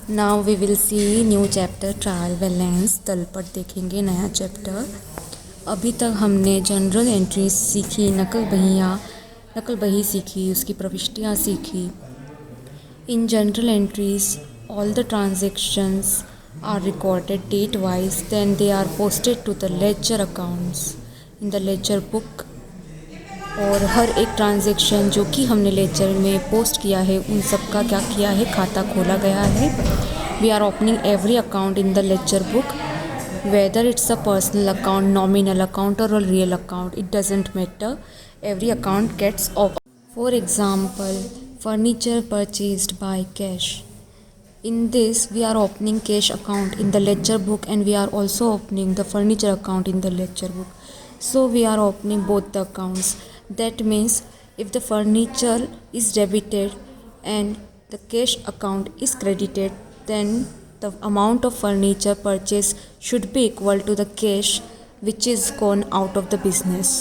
Now we will see new chapter trial balance. तलपट देखेंगे नया चैप्टर। अभी तक हमने जनरल एंट्रीज सीखी, नकल बही सीखी, उसकी प्रविष्टियाँ सीखी। In journal entries all the transactions are recorded date wise, then they are posted to the ledger accounts in the ledger book. और हर एक ट्रांजेक्शन जो कि हमने लेजर में पोस्ट किया है उन सब का क्या किया है, खाता खोला गया है। We are opening every account in the ledger book, whether it's a personal account, nominal account or real account, it doesn't matter, every account gets open. For example, furniture purchased by cash, in this we are opening cash account in the ledger book and we are also opening the furniture account in the ledger book. So we are opening both the accounts. That means if the furniture is debited and the cash account is credited, then the amount of furniture purchase should be equal to the cash which is gone out of the business.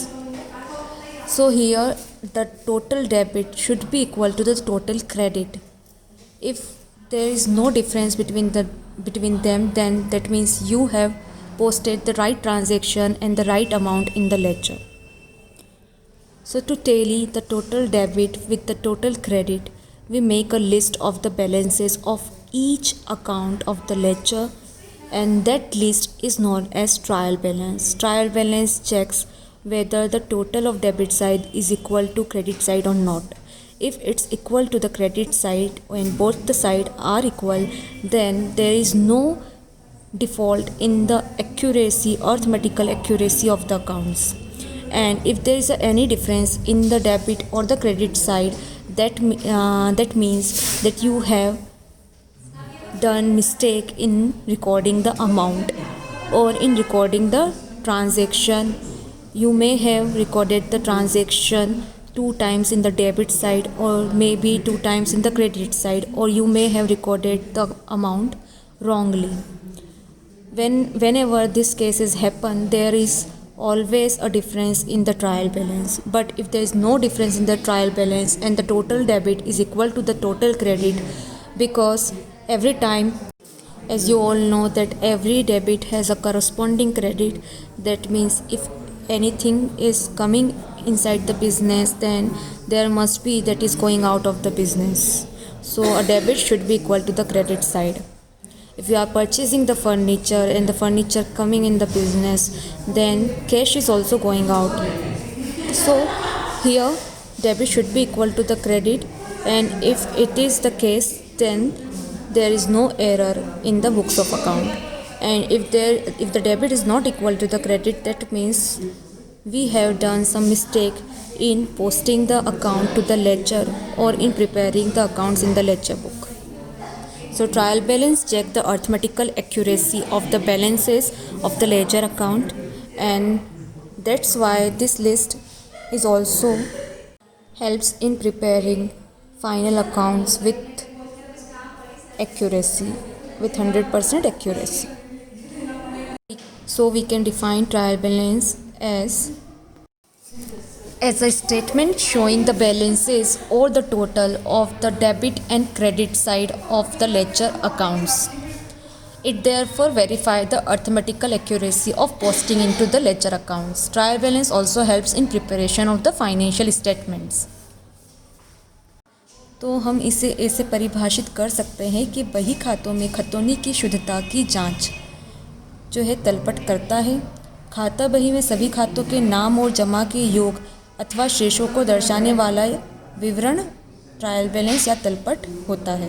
So here the total debit should be equal to the total credit. If there is no difference between them, then that means you have posted the right transaction and the right amount in the ledger. So to tally the total debit with the total credit, we make a list of the balances of each account of the ledger, and that list is known as trial balance. Trial balance checks whether the total of debit side is equal to credit side or not. If it's equal to the credit side and both the sides are equal, then there is no default in the accuracy, arithmetical accuracy of the accounts. And if there is any difference in the debit or the credit side, that means that you have done mistake in recording the amount or in recording the transaction. You may have recorded the transaction 2 times in the debit side or maybe 2 times in the credit side, or you may have recorded the amount wrongly. Whenever this cases happen, there is always a difference in the trial balance. But if there is no difference in the trial balance and the total debit is equal to the total credit, because every time, as you all know, that every debit has a corresponding credit, that means if anything is coming inside the business, then there must be that is going out of the business. So a debit should be equal to the credit side. If you are purchasing the furniture and the furniture coming in the business, then cash is also going out. So here debit should be equal to the credit, and if it is the case, then there is no error in the books of account. And if the debit is not equal to the credit, that means we have done some mistake in posting the account to the ledger or in preparing the accounts in the ledger book. So trial balance check the arithmetical accuracy of the balances of the ledger account, and that's why this list is also helps in preparing final accounts with accuracy, with 100% accuracy. So we can define trial balance as a statement showing the balances or the total of the debit and credit side of the ledger accounts. It therefore verifies the arithmetical accuracy of posting into the ledger accounts. Trial balance also helps in preparation of the financial statements. तो हम इसे ऐसे परिभाषित कर सकते हैं कि बही खातों में खतौनी की शुद्धता की जांच जो है तलपट करता है। खाता बही में सभी खातों के नाम और जमा के योग अथवा शेषों को दर्शाने वाला विवरण ट्रायल बैलेंस या तलपट होता है।